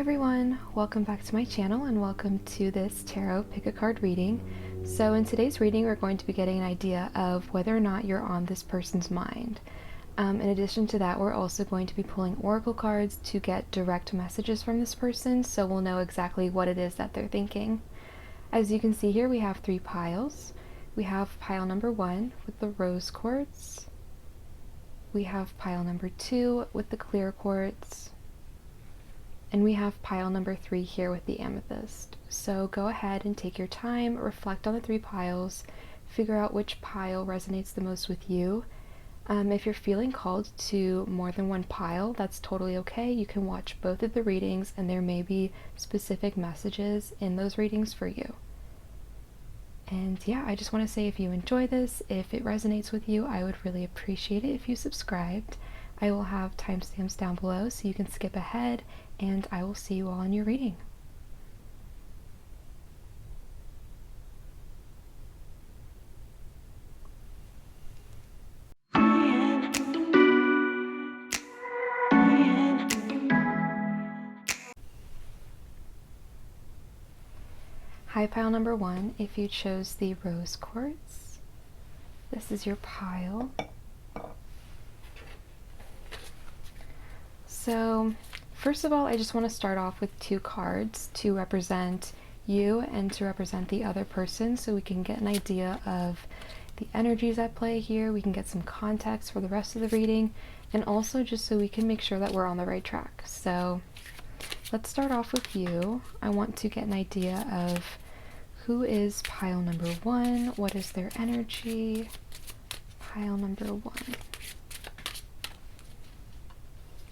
everyone, welcome back to my channel and welcome to this tarot pick a card reading. So in today's reading we're going to be getting an idea of whether or not you're on this person's mind. In addition to that, we're also going to be pulling oracle cards to get direct messages from this person, so we'll know exactly what it is that they're thinking. As you can see here, we have 3 piles. We have pile number 1 with the rose quartz. We have pile number 2 with the clear quartz. And we have pile number 3 here with the amethyst. So go ahead and take your time, reflect on the 3 piles, figure out which pile resonates the most with you. If you're feeling called to more than one pile, that's totally okay. You can watch both of the readings and there may be specific messages in those readings for you. And yeah, I just want to say if you enjoy this, if it resonates with you, I would really appreciate it if you subscribed. I will have timestamps down below so you can skip ahead, and I will see you all in your reading. Hi, pile number 1, if you chose the rose quartz, this is your pile. So first of all, I just want to start off with 2 cards to represent you and to represent the other person so we can get an idea of the energies at play here. We can get some context for the rest of the reading, and also just so we can make sure that we're on the right track. So let's start off with you. I want to get an idea of who is pile number 1, what is their energy, pile number 1.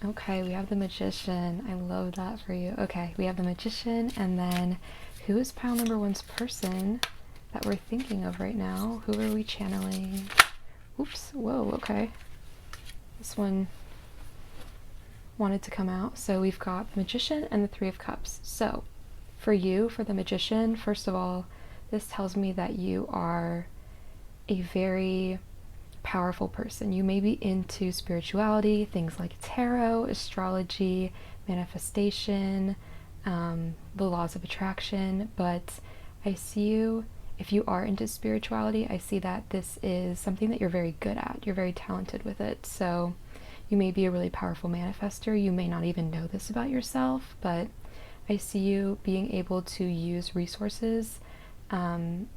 Okay, we have the Magician. I love that for you. Okay, we have the Magician, and then who is pile number 1's person that we're thinking of right now? Who are we channeling? Oops, whoa, okay. This one wanted to come out. So we've got the Magician and the 3 of Cups. So for you, for the Magician, first of all, this tells me that you are a very powerful person. You may be into spirituality, things like tarot, astrology, manifestation, the laws of attraction, but I see you, if you are into spirituality, I see that this is something that you're very good at. You're very talented with it. So you may be a really powerful manifester. You may not even know this about yourself, but I see you being able to use resources, and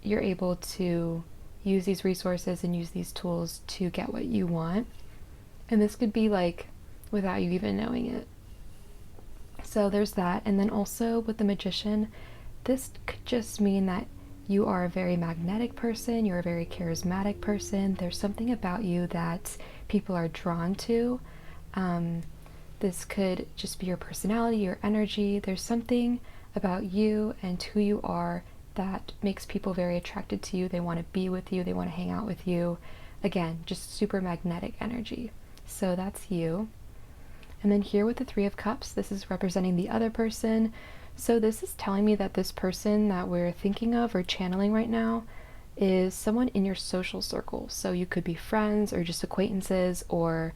you're able to use these resources and use these tools to get what you want. And this could be like without you even knowing it. So there's that. And then also with the Magician, this could just mean that you are a very magnetic person, you're a very charismatic person. There's something about you that people are drawn to. This could just be your personality, your energy. There's something about you and who you are that makes people very attracted to you. They want to be with you, they want to hang out with you. Again, just super magnetic energy. So that's you. And then here with the 3 of Cups, this is representing the other person. So this is telling me that this person that we're thinking of or channeling right now is someone in your social circle. So you could be friends or just acquaintances, or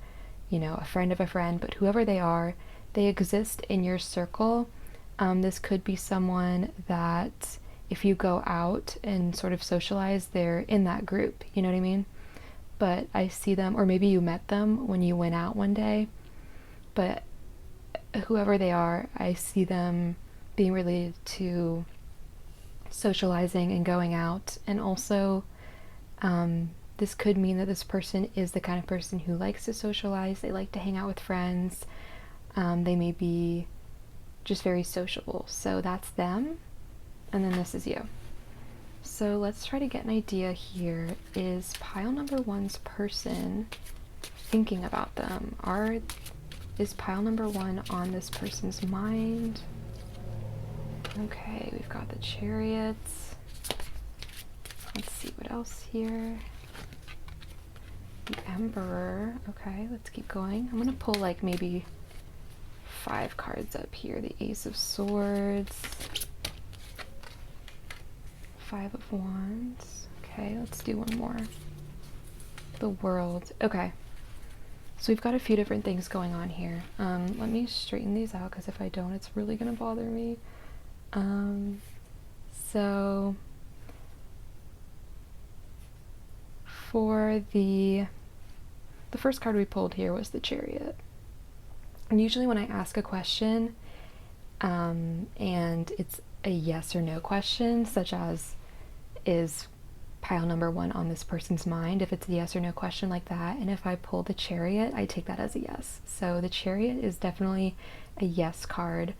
you know, a friend of a friend, but whoever they are, they exist in your circle. This could be someone that if you go out and sort of socialize, they're in that group, you know what I mean? But I see them, or maybe you met them when you went out one day, but whoever they are, I see them being related to socializing and going out. And also, this could mean that this person is the kind of person who likes to socialize, they like to hang out with friends, they may be just very sociable. So that's them. And then this is you. So let's try to get an idea here. Is pile number 1's person thinking about them? Is pile number 1 on this person's mind? Okay, we've got the Chariots. Let's see what else here. The Emperor. Okay, let's keep going. I'm gonna pull like maybe 5 cards up here. The Ace of Swords. 5 of Wands. Okay, let's do one more. The World. Okay. So we've got a few different things going on here. Let me straighten these out, because if I don't, it's really going to bother me. So for the first card we pulled here was the Chariot. And usually when I ask a question, and it's a yes or no question, such as, is pile number 1 on this person's mind, if it's a yes or no question like that, and if I pull the Chariot, I take that as a yes. So the Chariot is definitely a yes card.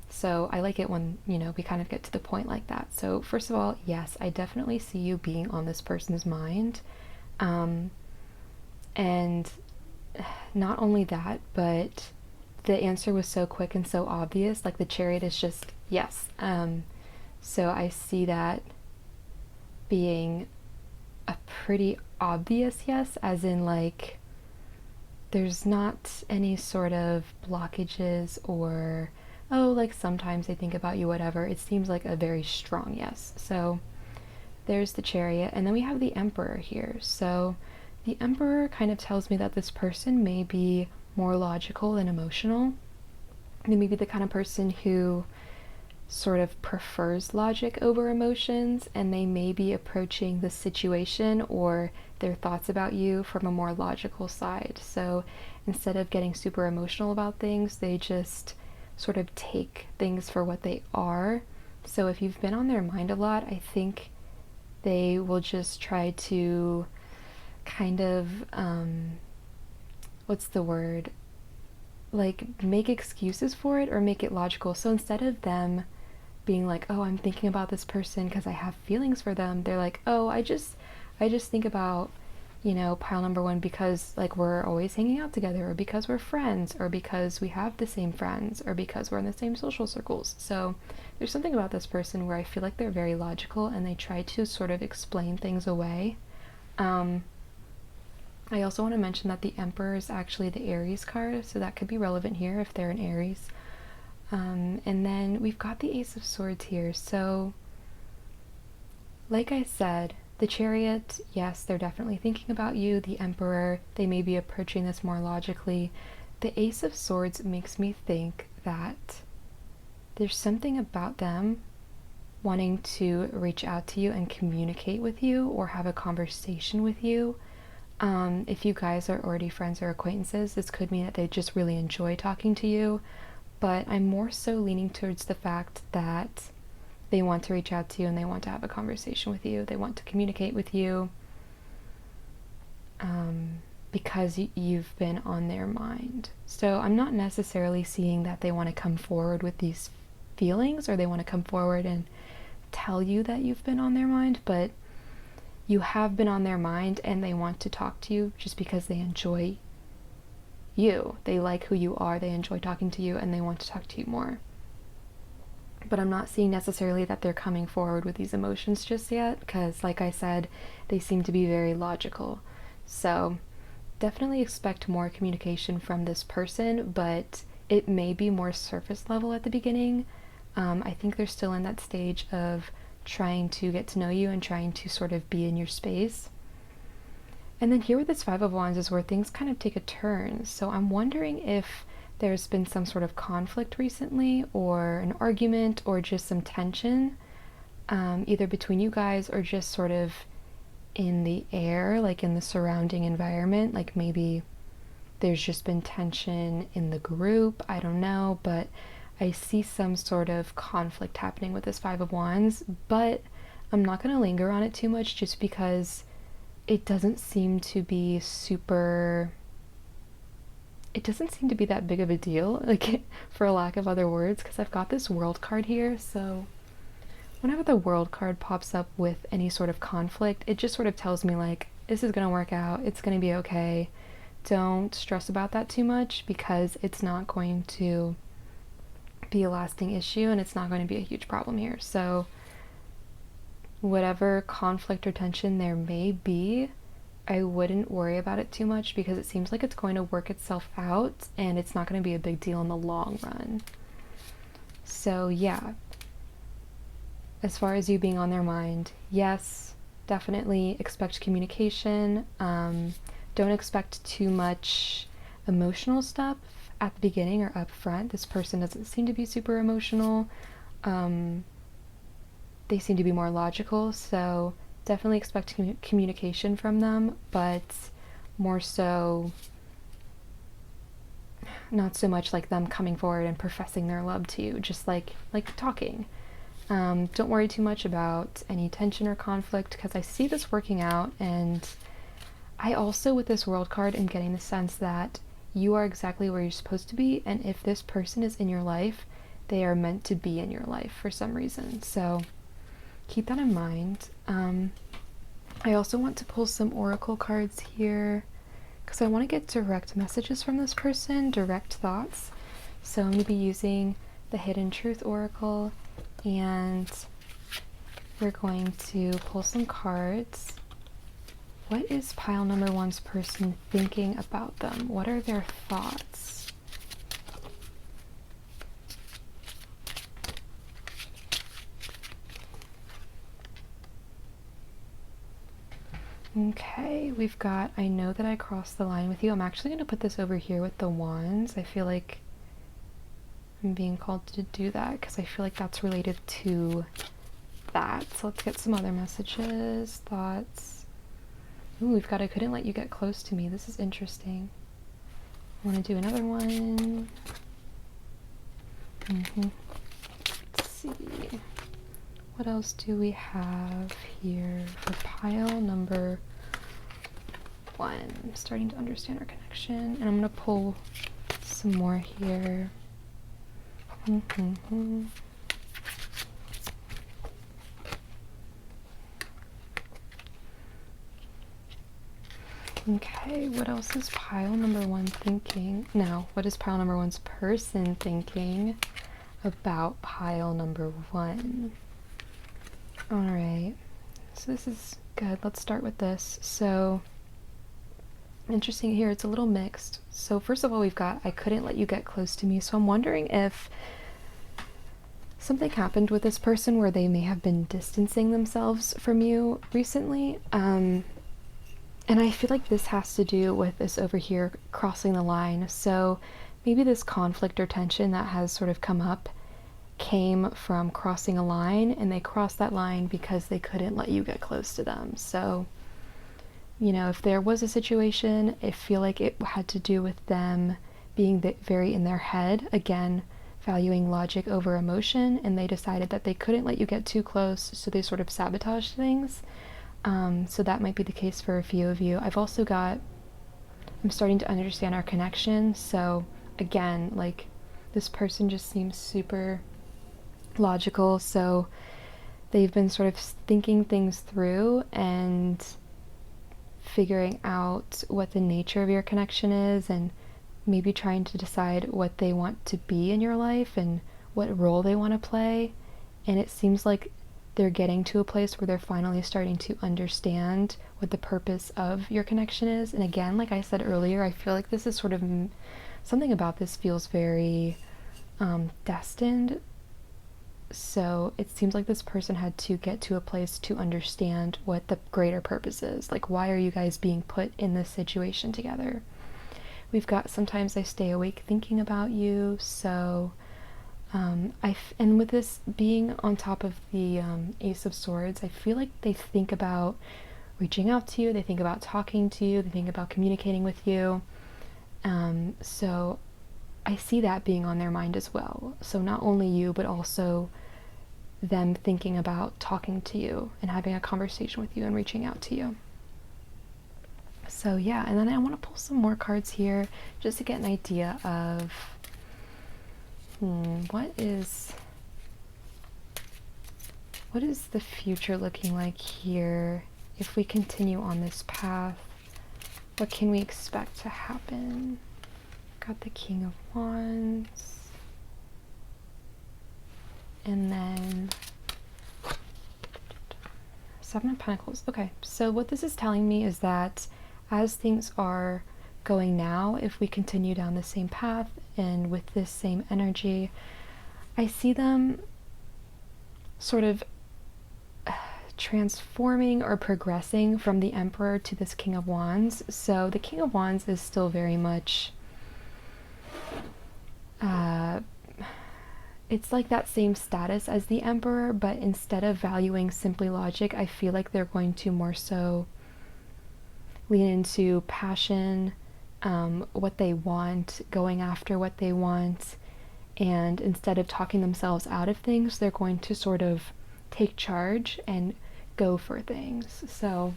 So I like it when, we kind of get to the point like that. So first of all, yes, I definitely see you being on this person's mind. And not only that, but the answer was so quick and so obvious. Like, the Chariot is just yes. So I see that being a pretty obvious yes, as in, like, there's not any sort of blockages or, oh, like, sometimes I think about you, whatever. It seems like a very strong yes. So there's the Chariot, and then we have the Emperor here. So the Emperor kind of tells me that this person may be more logical than emotional. They may be the kind of person who sort of prefers logic over emotions, and they may be approaching the situation or their thoughts about you from a more logical side. So instead of getting super emotional about things, they just sort of take things for what they are. So if you've been on their mind a lot, I think they will just try to kind of, what's the word? Like, make excuses for it or make it logical. So instead of them being like, oh, I'm thinking about this person because I have feelings for them, they're like, oh, I just think about, pile number 1 because, like, we're always hanging out together, or because we're friends, or because we have the same friends, or because we're in the same social circles. So there's something about this person where I feel like they're very logical and they try to sort of explain things away. I also want to mention that the Emperor is actually the Aries card, so that could be relevant here if they're an Aries. And then we've got the Ace of Swords here. So, like I said, the Chariot, yes, they're definitely thinking about you. The Emperor, they may be approaching this more logically. The Ace of Swords makes me think that there's something about them wanting to reach out to you and communicate with you or have a conversation with you. If you guys are already friends or acquaintances, this could mean that they just really enjoy talking to you, but I'm more so leaning towards the fact that they want to reach out to you and they want to have a conversation with you. They want to communicate with you because you've been on their mind. So I'm not necessarily seeing that they want to come forward with these feelings or they want to come forward and tell you that you've been on their mind, but you have been on their mind and they want to talk to you just because they enjoy you. They like who you are, they enjoy talking to you, and they want to talk to you more. But I'm not seeing necessarily that they're coming forward with these emotions just yet, because like I said, they seem to be very logical. So definitely expect more communication from this person, but it may be more surface level at the beginning. I think they're still in that stage of trying to get to know you and trying to sort of be in your space. And then here with this Five of Wands is where things kind of take a turn. So I'm wondering if there's been some sort of conflict recently, or an argument, or just some tension, either between you guys or just sort of in the air, like in the surrounding environment. Like maybe there's just been tension in the group, I don't know, but I see some sort of conflict happening with this Five of Wands, but I'm not going to linger on it too much just because it doesn't seem to be that big of a deal, like, for lack of other words, because I've got this World card here. So whenever the World card pops up with any sort of conflict, it just sort of tells me, like, this is going to work out, it's going to be okay. Don't stress about that too much because it's not going to be a lasting issue and it's not going to be a huge problem here. So whatever conflict or tension there may be, I wouldn't worry about it too much because it seems like it's going to work itself out and it's not going to be a big deal in the long run. So yeah, as far as you being on their mind, yes, definitely expect communication. don't expect too much emotional stuff at the beginning or up front. This person doesn't seem to be super emotional. They seem to be more logical, so definitely expect communication from them, but more so not so much like them coming forward and professing their love to you, just like talking. Don't worry too much about any tension or conflict, because I see this working out, and I also, with this World card, am getting the sense that you are exactly where you're supposed to be, and if this person is in your life, they are meant to be in your life for some reason. So keep that in mind. I also want to pull some oracle cards here because I want to get direct messages from this person, direct thoughts. So I'm going to be using the Hidden Truth Oracle, and we're going to pull some cards. What is pile number one's person thinking about them? What are their thoughts? Okay, we've got, I know that I crossed the line with you. I'm actually going to put this over here with the wands. I feel like I'm being called to do that because I feel like that's related to that. So let's get some other messages, thoughts. Ooh, we've got, I couldn't let you get close to me. This is interesting. I want to do another one. Let's see. What else do we have here for pile number one? I'm starting to understand our connection, and I'm going to pull some more here. Okay, what else is pile number one thinking? No, what is pile number one's person thinking about pile number one? Alright, so this is good. Let's start with this. So, interesting here, it's a little mixed. So first of all, we've got, I couldn't let you get close to me. So I'm wondering if something happened with this person where they may have been distancing themselves from you recently. And I feel like this has to do with this over here, crossing the line. So maybe this conflict or tension that has sort of come up came from crossing a line, and they crossed that line because they couldn't let you get close to them. So, you know, if there was a situation, I feel like it had to do with them being very in their head, again, valuing logic over emotion, and they decided that they couldn't let you get too close, so they sort of sabotaged things. So that might be the case for a few of you. I've also got, I'm starting to understand our connection. So again, like, this person just seems super logical, so they've been sort of thinking things through and figuring out what the nature of your connection is, and maybe trying to decide what they want to be in your life and what role they want to play. And it seems like they're getting to a place where they're finally starting to understand what the purpose of your connection is. And again, like I said earlier, I feel like this is sort of, something about this feels very destined. So it seems like this person had to get to a place to understand what the greater purpose is. Like, why are you guys being put in this situation together? We've got, sometimes I stay awake thinking about you. So and with this being on top of the Ace of Swords, I feel like they think about reaching out to you, they think about talking to you, they think about communicating with you. So I see that being on their mind as well. So not only you, but also them thinking about talking to you and having a conversation with you and reaching out to you. So yeah, and then I want to pull some more cards here just to get an idea of what is the future looking like here if we continue on this path. What can we expect to happen? Got the King of Wands, and then Seven of Pentacles. Okay, so what this is telling me is that as things are going now, if we continue down the same path and with this same energy, I see them sort of transforming or progressing from the Emperor to this King of Wands. So the King of Wands is still very much it's like that same status as the Emperor, but instead of valuing simply logic, I feel like they're going to more so lean into passion, what they want, going after what they want, and instead of talking themselves out of things, they're going to sort of take charge and go for things. So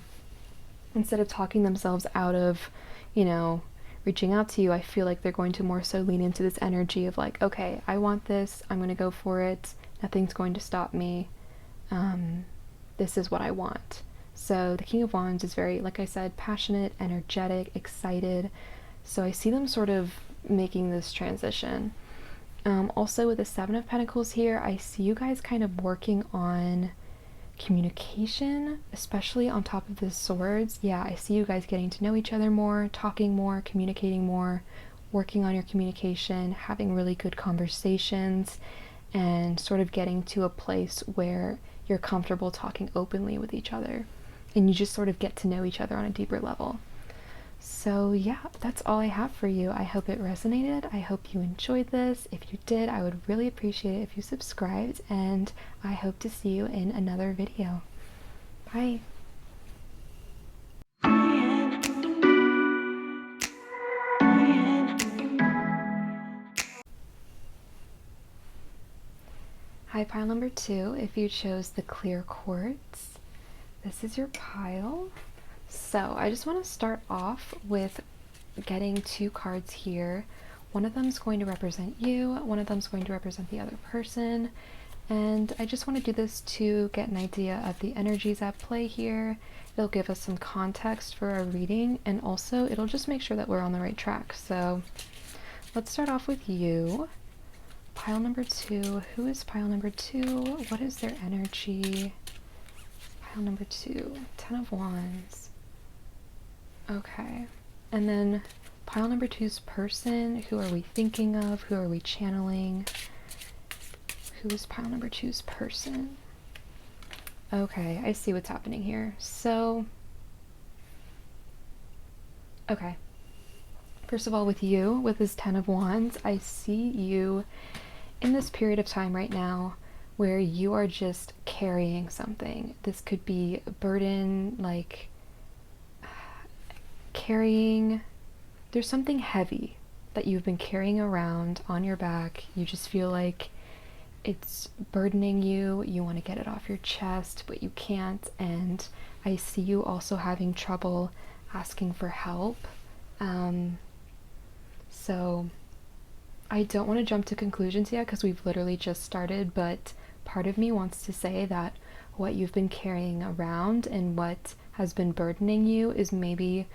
instead of talking themselves out of, you know, reaching out to you, I feel like they're going to more so lean into this energy of like, okay, I want this, I'm going to go for it, nothing's going to stop me, this is what I want. So the King of Wands is very, like I said, passionate, energetic, excited. So I see them sort of making this transition. Also with the Seven of Pentacles here, I see you guys kind of working on communication, especially on top of the swords. Yeah, I see you guys getting to know each other more, talking more, communicating more, working on your communication, having really good conversations, and sort of getting to a place where you're comfortable talking openly with each other, and you just sort of get to know each other on a deeper level. So yeah, that's all I have for you. I hope it resonated. I hope you enjoyed this. If you did, I would really appreciate it if you subscribed, and I hope to see you in another video. Bye. Hi, pile number 2. If you chose the clear quartz, this is your pile. So I just want to start off with getting 2 cards here. One of them is going to represent you, one of them is going to represent the other person, and I just want to do this to get an idea of the energies at play here. It'll give us some context for our reading, and also it'll just make sure that we're on the right track. So let's start off with you. Pile number 2. Who is pile number 2? What is their energy? Pile number 2. 10 of Wands. Okay. And then pile number 2's person. Who are we thinking of? Who are we channeling? Who is pile number 2's person? Okay, I see what's happening here. So, okay. First of all, with you, with this 10 of Wands, I see you in this period of time right now where you are just carrying something. This could be a burden, like carrying, there's something heavy that you've been carrying around on your back. You just feel like it's burdening you. You want to get it off your chest, but you can't. And I see you also having trouble asking for help. So I don't want to jump to conclusions yet because we've literally just started, but part of me wants to say that what you've been carrying around and what has been burdening you is maybe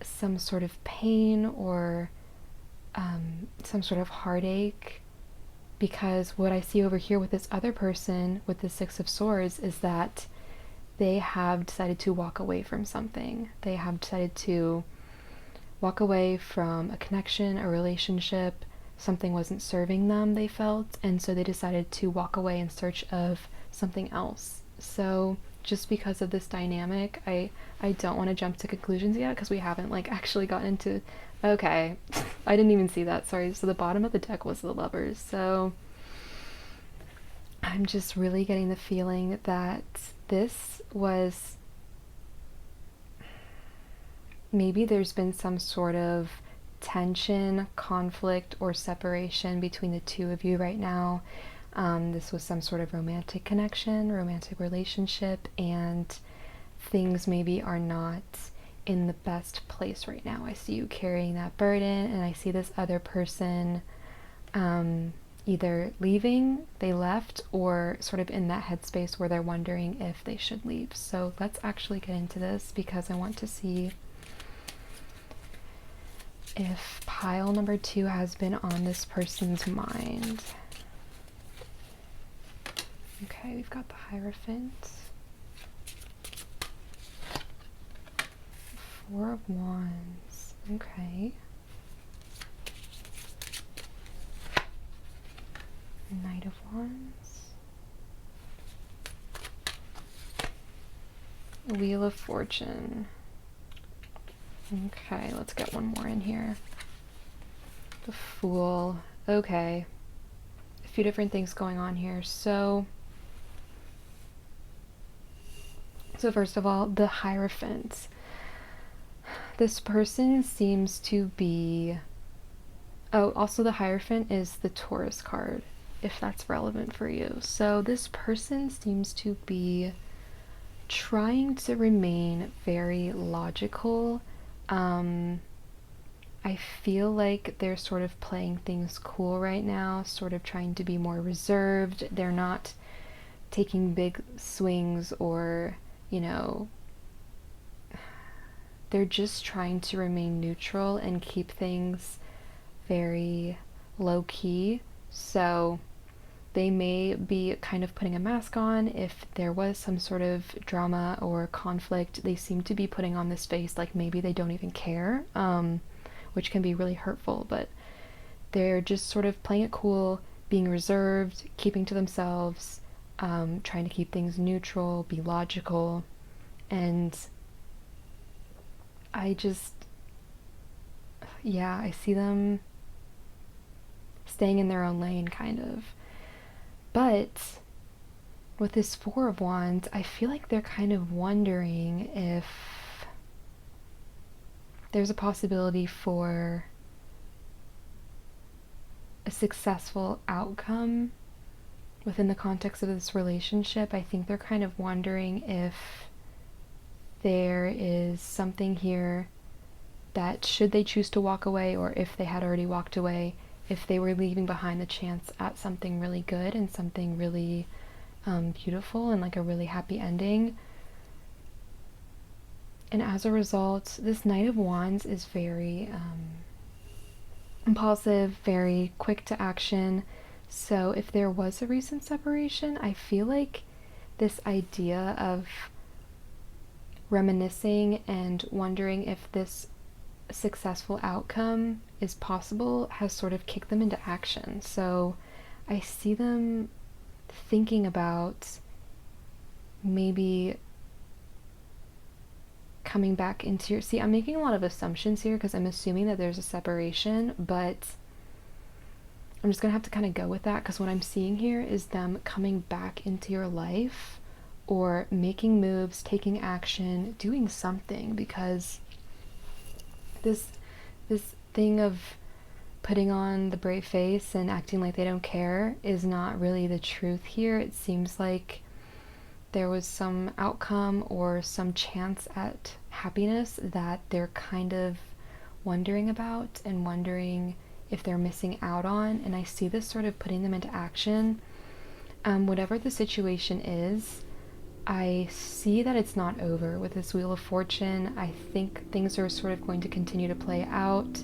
some sort of pain or some sort of heartache, because what I see over here with this other person with the 6 of Swords is that they have decided to walk away from something. They have decided to walk away from a connection, a relationship. Something wasn't serving them, they felt, and so they decided to walk away in search of something else. So just because of this dynamic, I don't want to jump to conclusions yet because we haven't like actually gotten into, okay, I didn't even see that, sorry. So the bottom of the deck was the Lovers. So I'm just really getting the feeling that this was, maybe there's been some sort of tension, conflict, or separation between the two of you right now. This was some sort of romantic connection, romantic relationship, and things maybe are not in the best place right now. I see you carrying that burden, and I see this other person either leaving, they left, or sort of in that headspace where they're wondering if they should leave. So let's actually get into this because I want to see if pile number 2 has been on this person's mind. Okay, we've got the Hierophant, 4 of Wands, okay, Knight of Wands, Wheel of Fortune. Okay, let's get one more in here. The Fool. Okay. A few different things going on here. So first of all, the Hierophant. This person seems to be... Oh, also the Hierophant is the Taurus card, if that's relevant for you. So this person seems to be trying to remain very logical. I feel like they're sort of playing things cool right now, sort of trying to be more reserved. They're not taking big swings or, you know, they're just trying to remain neutral and keep things very low key. So they may be kind of putting a mask on if there was some sort of drama or conflict. They seem to be putting on this face like maybe they don't even care, which can be really hurtful, but they're just sort of playing it cool, being reserved, keeping to themselves, trying to keep things neutral, be logical, and I see them staying in their own lane, kind of. But with this Four of Wands, I feel like they're kind of wondering if there's a possibility for a successful outcome within the context of this relationship. I think they're kind of wondering if there is something here that, should they choose to walk away, or if they had already walked away, if they were leaving behind the chance at something really good and something really beautiful and like a really happy ending. And as a result, this Knight of Wands is very impulsive, very quick to action. So if there was a recent separation, I feel like this idea of reminiscing and wondering if this successful outcome is possible has sort of kicked them into action. So I see them thinking about maybe coming back into your... See, I'm making a lot of assumptions here because I'm assuming that there's a separation, but I'm just gonna have to kind of go with that, because what I'm seeing here is them coming back into your life or making moves, taking action, doing something, because this thing of putting on the brave face and acting like they don't care is not really the truth here. It seems like there was some outcome or some chance at happiness that they're kind of wondering about and wondering if they're missing out on, and I see this sort of putting them into action. Whatever the situation is, I see that it's not over with this Wheel of Fortune. I think things are sort of going to continue to play out.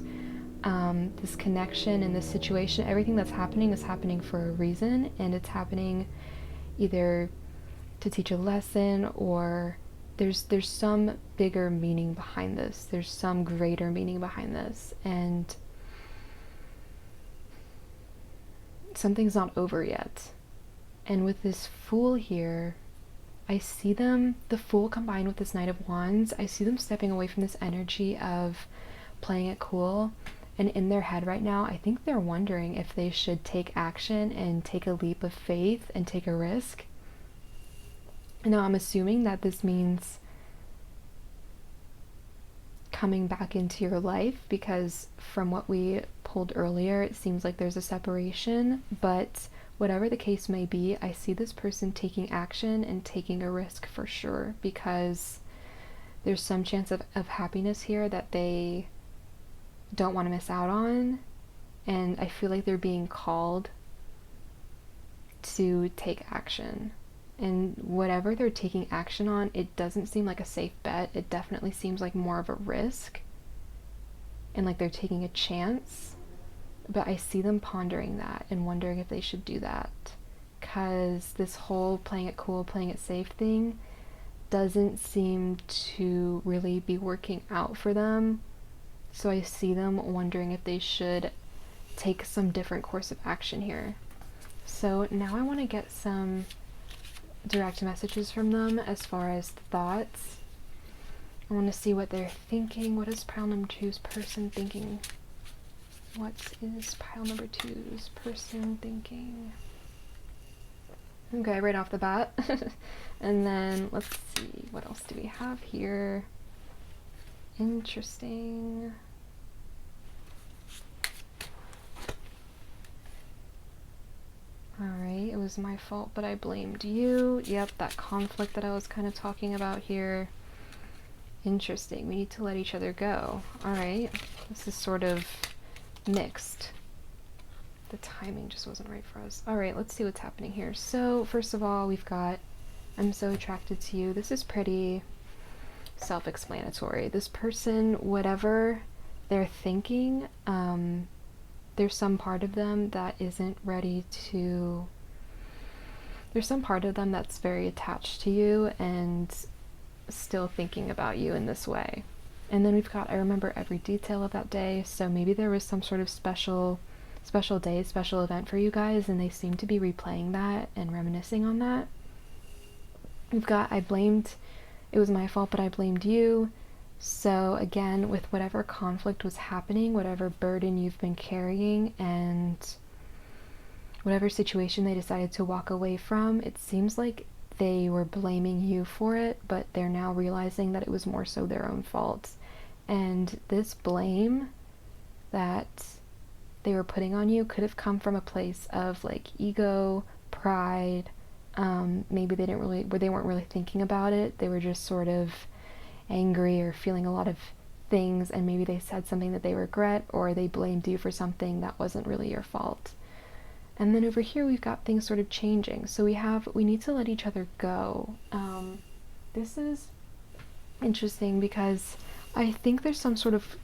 This connection and this situation, everything that's happening is happening for a reason, and it's happening either to teach a lesson, or there's some bigger meaning behind this. There's some greater meaning behind this, and something's not over yet. And with this Fool here, I see them, the Fool combined with this Knight of Wands, I see them stepping away from this energy of playing it cool. And in their head right now, I think they're wondering if they should take action and take a leap of faith and take a risk. Now, I'm assuming that this means coming back into your life, because from what we pulled earlier, it seems like there's a separation. But whatever the case may be, I see this person taking action and taking a risk for sure, because there's some chance of happiness here that they don't want to miss out on, and I feel like they're being called to take action. And whatever they're taking action on, it doesn't seem like a safe bet. It definitely seems like more of a risk, and like they're taking a chance. But I see them pondering that and wondering if they should do that, because this whole playing it cool, playing it safe thing doesn't seem to really be working out for them. So I see them wondering if they should take some different course of action here. So now I want to get some direct messages from them as far as thoughts. I want to see what they're thinking. What is pile number two's person thinking? What is pile number two's person thinking? Okay, right off the bat. And then let's see, what else do we have here? Interesting. Alright, it was my fault, but I blamed you. Yep, that conflict that I was kind of talking about here. Interesting. We need to let each other go. Alright, this is sort of mixed. The timing just wasn't right for us. Alright, let's see what's happening here. So, first of all, we've got I'm so attracted to you. This is pretty self-explanatory. This person, whatever they're thinking, there's some part of them that isn't ready to... There's some part of them that's very attached to you and still thinking about you in this way. And then we've got, I remember every detail of that day, so maybe there was some sort of special day, special event for you guys, and they seem to be replaying that and reminiscing on that. We've got, it was my fault, but I blamed you. So again, with whatever conflict was happening, whatever burden you've been carrying, and whatever situation they decided to walk away from, it seems like they were blaming you for it, but they're now realizing that it was more so their own fault. And this blame that they were putting on you could have come from a place of like ego, pride. Maybe they weren't really thinking about it. They were just sort of angry or feeling a lot of things, and maybe they said something that they regret, or they blamed you for something that wasn't really your fault. And then over here we've got things sort of changing. So we need to let each other go. This is interesting because I think there's some sort of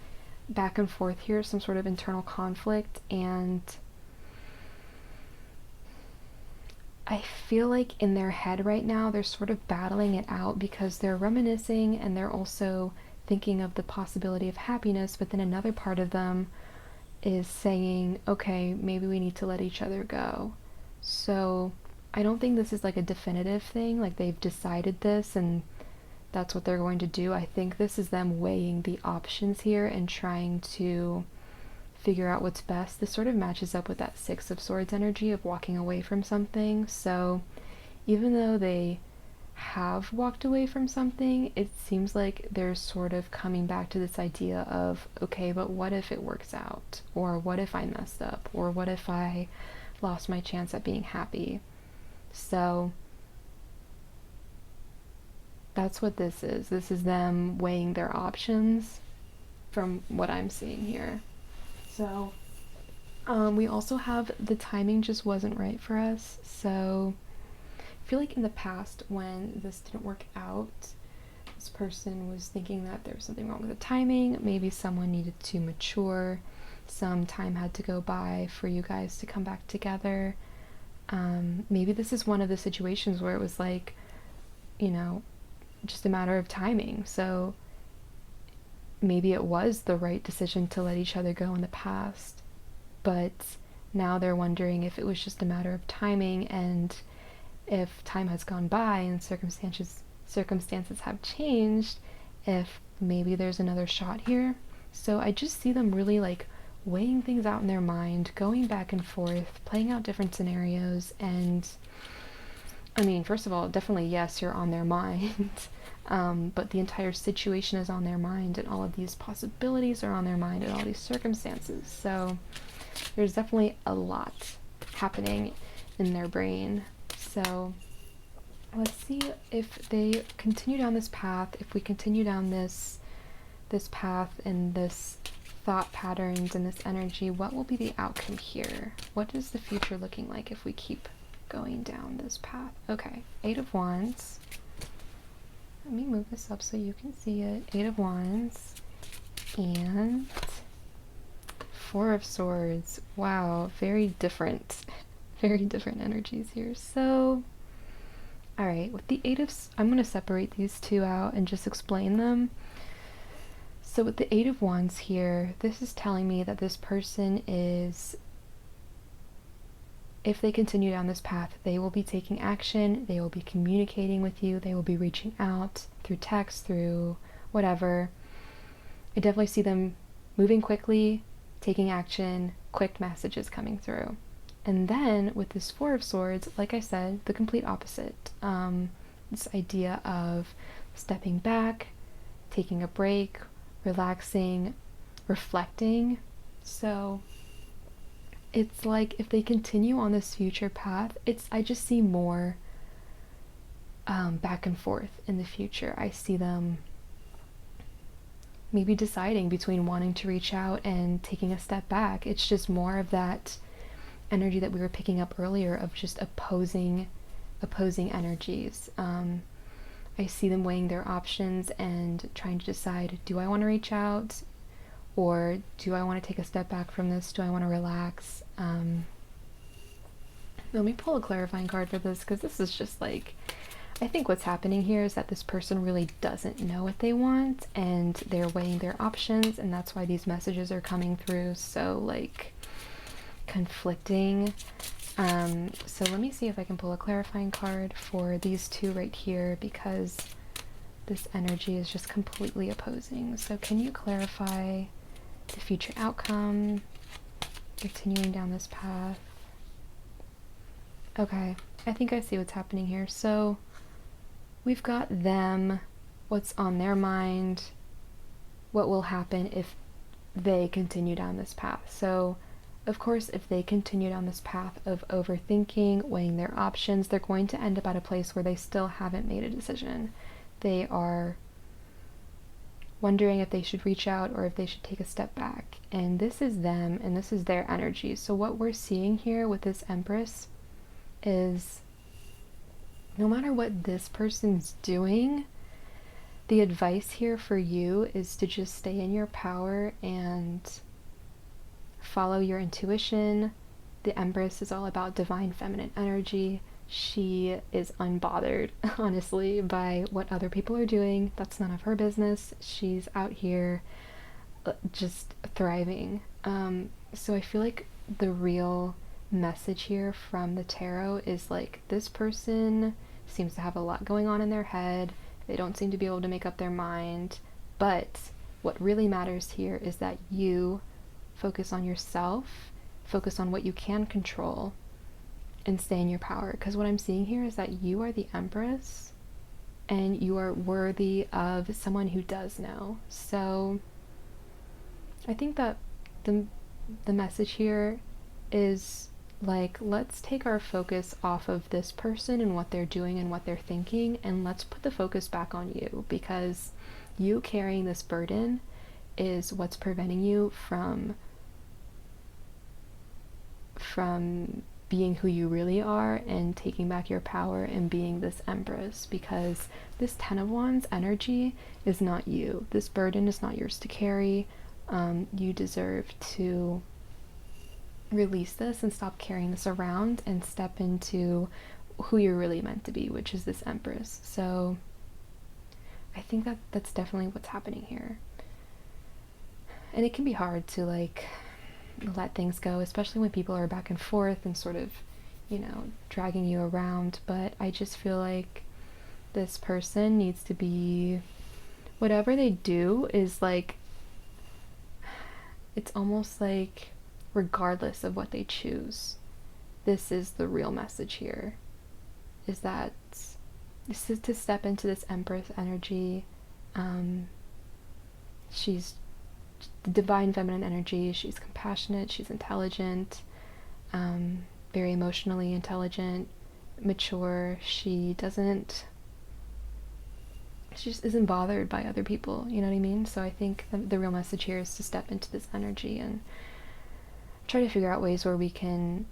back and forth here, some sort of internal conflict, and I feel like in their head right now they're sort of battling it out because they're reminiscing and they're also thinking of the possibility of happiness, but then another part of them is saying, okay, maybe we need to let each other go. So I don't think this is like a definitive thing, like they've decided this and that's what they're going to do. I think this is them weighing the options here and trying to figure out what's best. This sort of matches up with that Six of Swords energy of walking away from something. So even though they have walked away from something, it seems like they're sort of coming back to this idea of, okay, but what if it works out? Or what if I messed up? Or what if I lost my chance at being happy? So that's what this is. This is them weighing their options from what I'm seeing here. So we also have the timing just wasn't right for us. So I feel like in the past when this didn't work out, this person was thinking that there was something wrong with the timing. Maybe someone needed to mature. Some time had to go by for you guys to come back together. Maybe this is one of the situations where it was like, you know, just a matter of timing. So maybe it was the right decision to let each other go in the past, but now they're wondering if it was just a matter of timing, and if time has gone by and circumstances have changed, if maybe there's another shot here. So I just see them really like weighing things out in their mind, going back and forth, playing out different scenarios. And I mean, first of all, definitely yes, you're on their mind. But the entire situation is on their mind, and all of these possibilities are on their mind, and all these circumstances. So there's definitely a lot happening in their brain. So let's see if they continue down this path, if we continue down this path and this thought patterns and this energy, what will be the outcome here? What is the future looking like if we keep going down this path? Okay, Eight of Wands. Let me move this up so you can see it. Eight of Wands and Four of Swords. Wow, very different energies here. So, all right, with the I'm going to separate these two out and just explain them. So with the Eight of Wands here, this is telling me that this person is if they continue down this path, they will be taking action, they will be communicating with you, they will be reaching out through text, through whatever. I definitely see them moving quickly, taking action, quick messages coming through. And then with this Four of Swords, like I said, the complete opposite. This idea of stepping back, taking a break, relaxing, reflecting. So it's like if they continue on this future path, I just see more back and forth in the future. I see them maybe deciding between wanting to reach out and taking a step back. It's just more of that energy that we were picking up earlier of just opposing energies. I see them weighing their options and trying to decide, do I want to reach out, or do I want to take a step back from this? Do I want to relax? Let me pull a clarifying card for this, because this is just like, I think what's happening here is that this person really doesn't know what they want, and they're weighing their options, and that's why these messages are coming through so like conflicting. So let me see if I can pull a clarifying card for these two right here, because this energy is just completely opposing. So can you clarify the future outcome, continuing down this path? Okay, I think I see what's happening here. So we've got them, what's on their mind, what will happen if they continue down this path. So of course, if they continue down this path of overthinking, weighing their options, they're going to end up at a place where they still haven't made a decision. They are wondering if they should reach out or if they should take a step back. And this is them, and this is their energy. So what we're seeing here with this Empress is, no matter what this person's doing, the advice here for you is to just stay in your power and follow your intuition. The Empress is all about divine feminine energy. She is unbothered, honestly, by what other people are doing. That's none of her business. She's out here just thriving. So I feel like the real message here from the tarot is like, this person seems to have a lot going on in their head. They don't seem to be able to make up their mind. But what really matters here is that you focus on yourself, focus on what you can control, and stay in your power. Because what I'm seeing here is that you are the Empress, and you are worthy of someone who does know. So I think that the message here is like, let's take our focus off of this person and what they're doing and what they're thinking, and let's put the focus back on you, because you carrying this burden is what's preventing you from being who you really are and taking back your power and being this Empress. Because this Ten of Wands energy is not you. This burden is not yours to carry. You deserve to release this and stop carrying this around and step into who you're really meant to be, which is this Empress. So I think that that's definitely what's happening here. And it can be hard to like let things go, especially when people are back and forth and sort of, you know, dragging you around. But I just feel like this person needs to be, whatever they do is like, it's almost like regardless of what they choose, this is the real message here, is that this is to step into this Empress energy. She's the divine feminine energy. She's compassionate, she's intelligent, very emotionally intelligent, mature. She just isn't bothered by other people, you know what I mean? So I think the real message here is to step into this energy and try to figure out ways where we can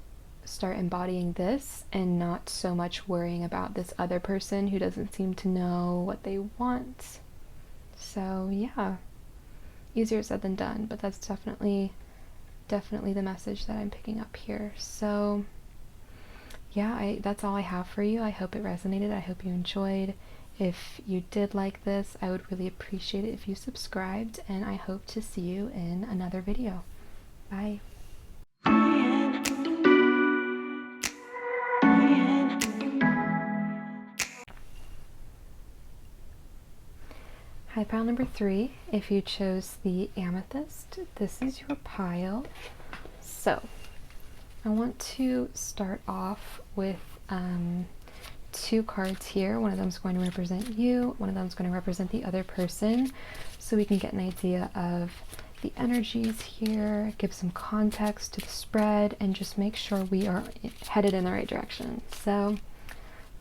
start embodying this and not so much worrying about this other person who doesn't seem to know what they want. So yeah, easier said than done, but that's definitely the message that I'm picking up here. So yeah, that's all I have for you. I hope it resonated. I hope you enjoyed. If you did like this, I would really appreciate it if you subscribed, and I hope to see you in another video. Bye. Hi, pile number 3. If you chose the amethyst, this is your pile. So I want to start off with 2 cards here. One of them is going to represent you, one of them is going to represent the other person, so we can get an idea of the energies here, give some context to the spread, and just make sure we are headed in the right direction. So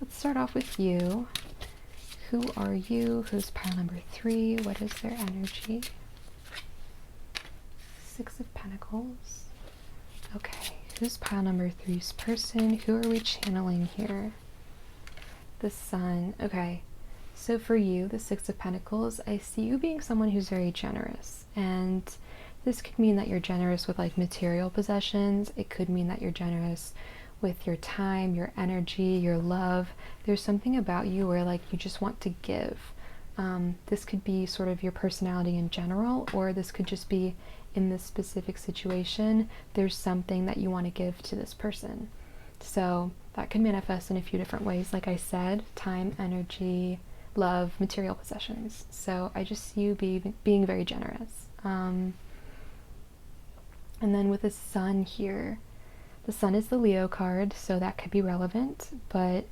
let's start off with you. Who are you? Who's pile number 3? What is their energy? 6 of Pentacles. Okay, who's pile number 3's person? Who are we channeling here? The Sun. Okay, so for you, the 6 of Pentacles, I see you being someone who's very generous. And this could mean that you're generous with like material possessions. It could mean that you're generous with your time, your energy, your love. There's something about you where like you just want to give. This could be sort of your personality in general, or this could just be in this specific situation, there's something that you want to give to this person. So that can manifest in a few different ways. Like I said, time, energy, love, material possessions. So I just see you being very generous. And then with the Sun here, the Sun is the Leo card, so that could be relevant, but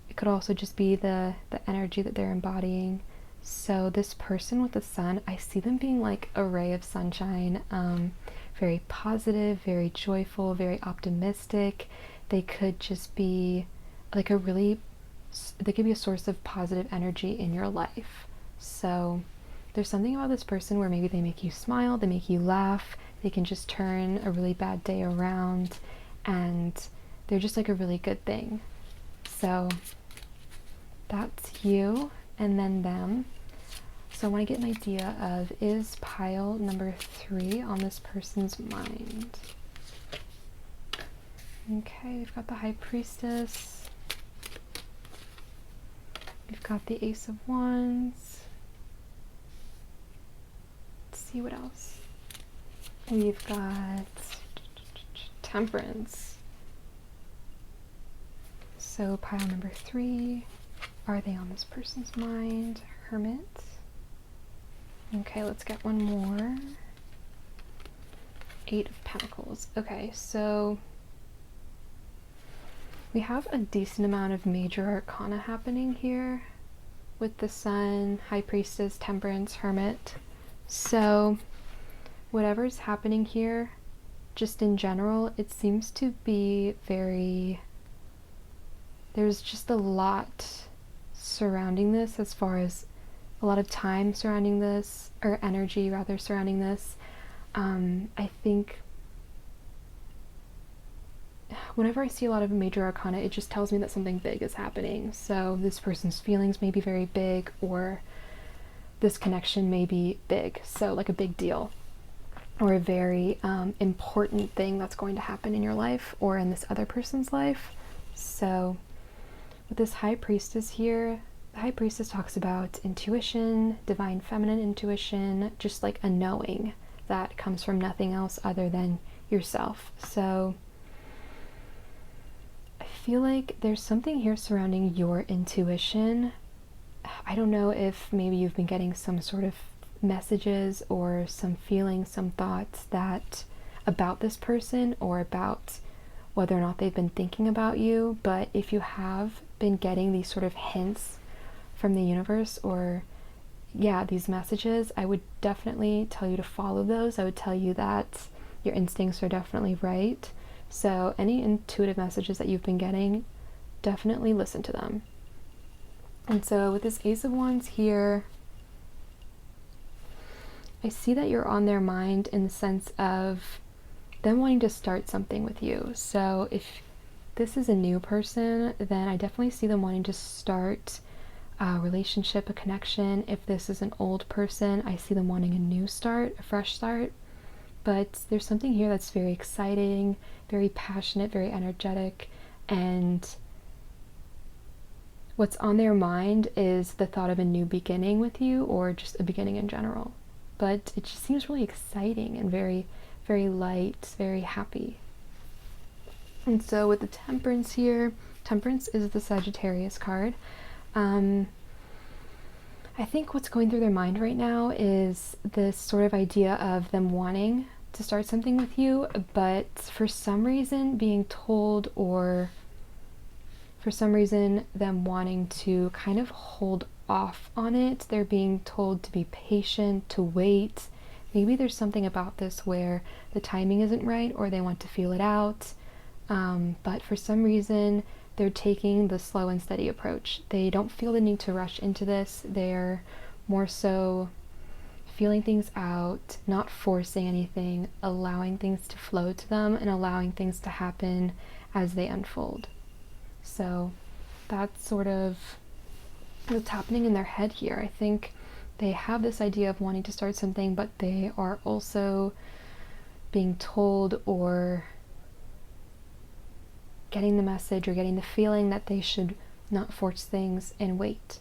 it could also just be the energy that they're embodying. So this person with the Sun, I see them being like a ray of sunshine, very positive, very joyful, very optimistic. They could just be like they could be a source of positive energy in your life. So there's something about this person where maybe they make you smile, they make you laugh, they can just turn a really bad day around, and they're just like a really good thing. So that's you, and then them. So I want to get an idea of, is pile number 3 on this person's mind? Okay, we've got the High Priestess. We've got the Ace of Wands. Let's see what else. We've got Temperance. So pile number 3, are they on this person's mind? Hermit. Okay, let's get one more. 8 of Pentacles. Okay, so we have a decent amount of major arcana happening here with the Sun, High Priestess, Temperance, Hermit. So whatever's happening here, just in general, it seems to be there's just a lot surrounding this, as far as a lot of time surrounding this, or energy rather surrounding this. I think whenever I see a lot of major arcana, it just tells me that something big is happening. So this person's feelings may be very big, or this connection may be big, so like a big deal, or a very important thing that's going to happen in your life or in this other person's life. So with this High Priestess here, the High Priestess talks about intuition, divine feminine intuition, just like a knowing that comes from nothing else other than yourself. So I feel like there's something here surrounding your intuition. I don't know if maybe you've been getting some sort of messages or some feelings, some thoughts that about this person, or about whether or not they've been thinking about you. But if you have been getting these sort of hints from the universe, or these messages, I would definitely tell you to follow those. I would tell you that your instincts are definitely right. So any intuitive messages that you've been getting, definitely listen to them. And so with this Ace of Wands here, I see that you're on their mind in the sense of them wanting to start something with you. So if this is a new person, then I definitely see them wanting to start a relationship, a connection. If this is an old person, I see them wanting a new start, a fresh start. But there's something here that's very exciting, very passionate, very energetic, and what's on their mind is the thought of a new beginning with you, or just a beginning in general. But it just seems really exciting and very, very light, very happy. And so with the Temperance here, Temperance is the Sagittarius card. I think what's going through their mind right now is this sort of idea of them wanting to start something with you, but for some reason being told, or for some reason them wanting to kind of hold off on it. They're being told to be patient, to wait. Maybe there's something about this where the timing isn't right, or they want to feel it out. But for some reason, they're taking the slow and steady approach. They don't feel the need to rush into this. They're more so feeling things out, not forcing anything, allowing things to flow to them, and allowing things to happen as they unfold. So that's sort of what's happening in their head here. I think they have this idea of wanting to start something, but they are also being told or getting the message or getting the feeling that they should not force things and wait.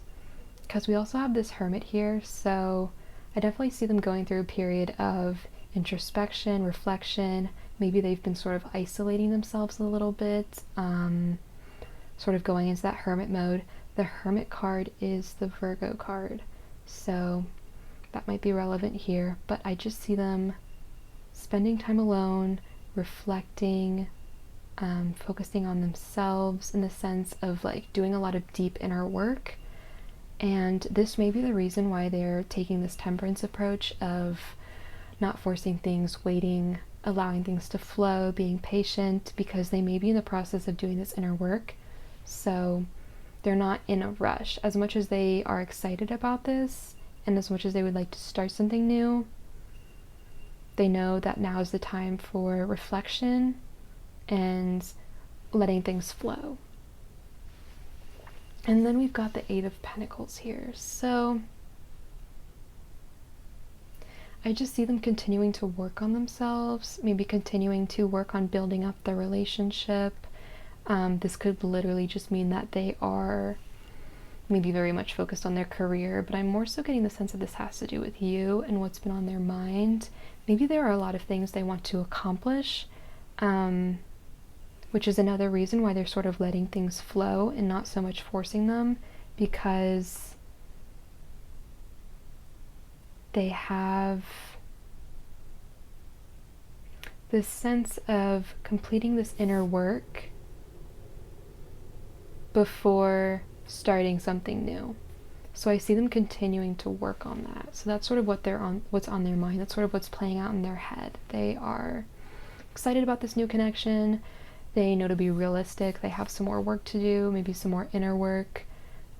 Because we also have this Hermit here, so I definitely see them going through a period of introspection, reflection. Maybe they've been sort of isolating themselves a little bit, sort of going into that Hermit mode. The Hermit card is the Virgo card, so that might be relevant here, but I just see them spending time alone, reflecting, focusing on themselves in the sense of like doing a lot of deep inner work. And this may be the reason why they're taking this temperance approach of not forcing things, waiting, allowing things to flow, being patient, because they may be in the process of doing this inner work. So they're not in a rush. As much as they are excited about this, and as much as they would like to start something new, they know that now is the time for reflection and letting things flow. And then we've got the Eight of Pentacles here. So I just see them continuing to work on themselves, maybe continuing to work on building up their relationship. This could literally just mean that they are maybe very much focused on their career, but I'm more so getting the sense that this has to do with you and what's been on their mind. Maybe there are a lot of things they want to accomplish, which is another reason why they're sort of letting things flow and not so much forcing them, because they have this sense of completing this inner work before starting something new. So I see them continuing to work on that. So that's sort of what's on their mind. That's sort of what's playing out in their head. They are excited about this new connection. They know to be realistic. They have some more work to do, maybe some more inner work.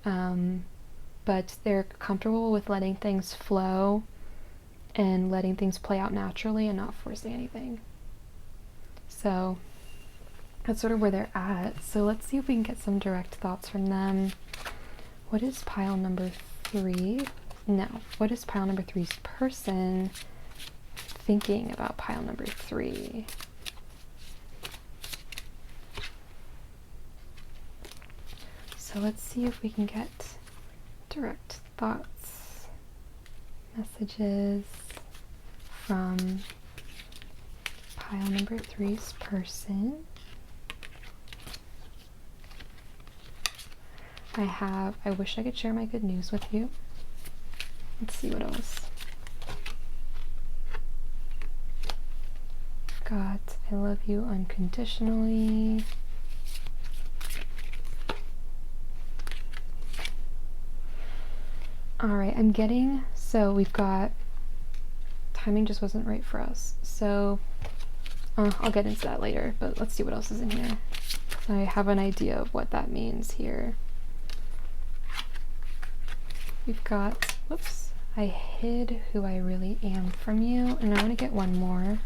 But they're comfortable with letting things flow and letting things play out naturally and not forcing anything. So that's sort of where they're at. So let's see if we can get some direct thoughts from them. What is pile number 3? No. What is pile number 3's person thinking about pile number 3? So let's see if we can get direct thoughts, messages from pile number 3's person. I wish I could share my good news with you. Let's see what else. Got, I love you unconditionally. Alright, I'm getting, so we've got, timing just wasn't right for us. So, I'll get into that later, but let's see what else is in here. I have an idea of what that means here. We've got, whoops, I hid who I really am from you, and I want to get one more.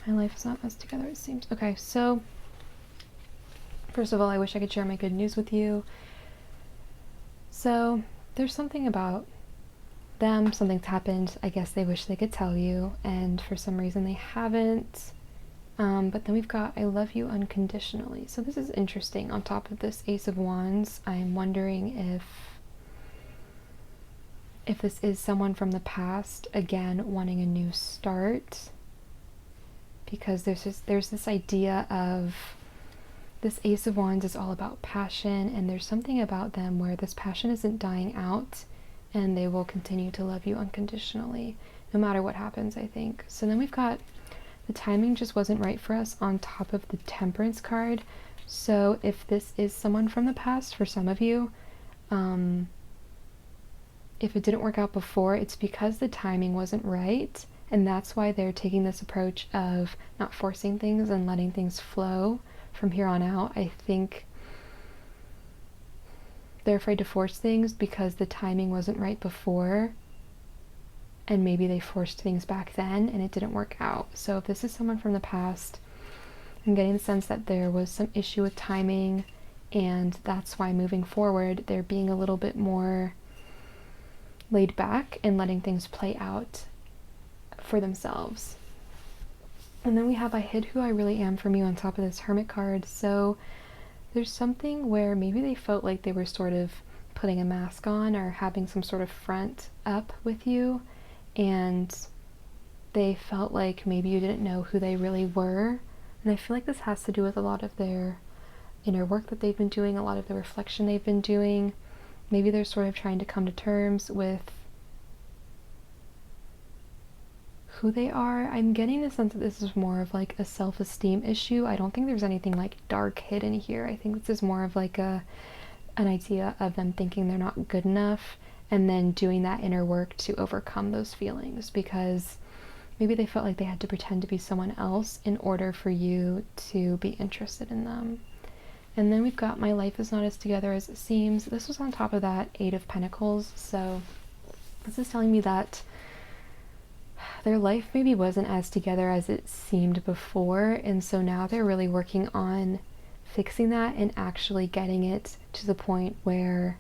My life is not messed together, it seems. Okay, so first of all, I wish I could share my good news with you. So there's something about them, something's happened. I guess they wish they could tell you, and for some reason they haven't. But then we've got, I love you unconditionally. So this is interesting. On top of this Ace of Wands, I'm wondering if this is someone from the past, again, wanting a new start. Because there's this idea of this Ace of Wands is all about passion, and there's something about them where this passion isn't dying out, and they will continue to love you unconditionally, no matter what happens, I think. So then we've got the timing just wasn't right for us on top of the Temperance card. So if this is someone from the past for some of you, if it didn't work out before, it's because the timing wasn't right, and that's why they're taking this approach of not forcing things and letting things flow from here on out. I think they're afraid to force things because the timing wasn't right before, and maybe they forced things back then and it didn't work out. So if this is someone from the past, I'm getting the sense that there was some issue with timing, and that's why moving forward they're being a little bit more laid back and letting things play out for themselves. And then we have I hid who I really am from you on top of this Hermit card. So there's something where maybe they felt like they were sort of putting a mask on or having some sort of front up with you, and they felt like maybe you didn't know who they really were. And I feel like this has to do with a lot of their inner work that they've been doing, a lot of the reflection they've been doing. Maybe they're sort of trying to come to terms with who they are. I'm getting the sense that this is more of like a self-esteem issue. I don't think there's anything like dark hidden here. I think this is more of like an idea of them thinking they're not good enough, and then doing that inner work to overcome those feelings, because maybe they felt like they had to pretend to be someone else in order for you to be interested in them. And then we've got my life is not as together as it seems. This was on top of that Eight of Pentacles. So this is telling me that their life maybe wasn't as together as it seemed before, and so now they're really working on fixing that and actually getting it to the point where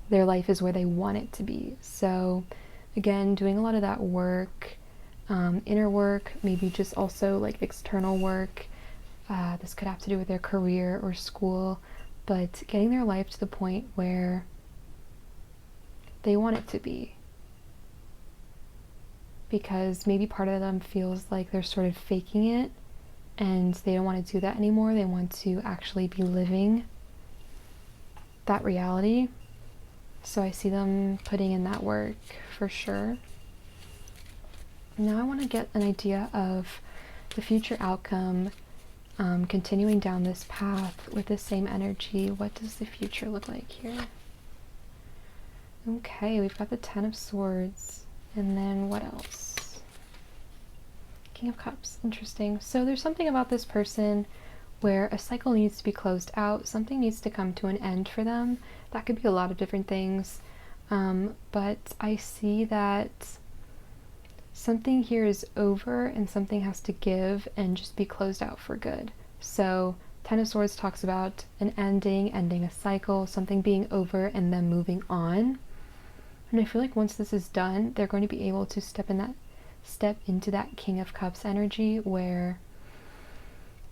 their life is where they want it to be. So again, doing a lot of that work, inner work, maybe just also like external work. This could have to do with their career or school, but getting their life to the point where they want it to be. Because maybe part of them feels like they're sort of faking it, and they don't want to do that anymore. They want to actually be living that reality. So I see them putting in that work for sure. Now I want to get an idea of the future outcome, continuing down this path with the same energy. What does the future look like here? Okay, we've got the Ten of Swords. And then what else? King of Cups. Interesting. So there's something about this person where a cycle needs to be closed out. Something needs to come to an end for them. That could be a lot of different things. But I see that something here is over and something has to give and just be closed out for good. So Ten of Swords talks about an ending a cycle, something being over and then moving on. And I feel like once this is done, they're going to be able to step into that King of Cups energy where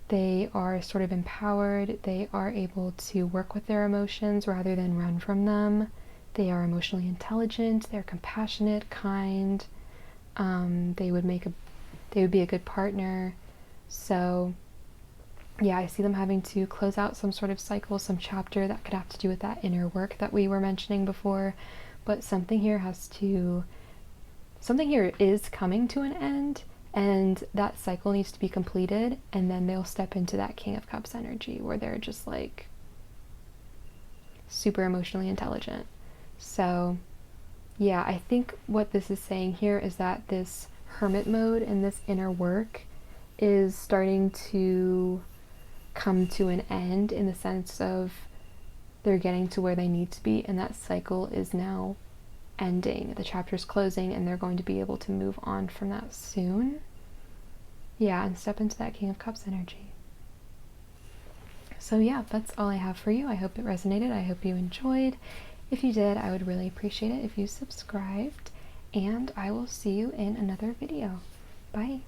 they are sort of empowered. They are able to work with their emotions rather than run from them. They are emotionally intelligent. They're compassionate, kind. They would be a good partner. So yeah, I see them having to close out some sort of cycle, some chapter that could have to do with that inner work that we were mentioning before. But something here is coming to an end, and that cycle needs to be completed, and then they'll step into that King of Cups energy where they're just like super emotionally intelligent. So yeah, I think what this is saying here is that this hermit mode and this inner work is starting to come to an end, in the sense of they're getting to where they need to be, and that cycle is now ending. The chapter's closing, and they're going to be able to move on from that soon. Yeah, and step into that King of Cups energy. So yeah, that's all I have for you. I hope it resonated. I hope you enjoyed. If you did, I would really appreciate it if you subscribed, and I will see you in another video. Bye.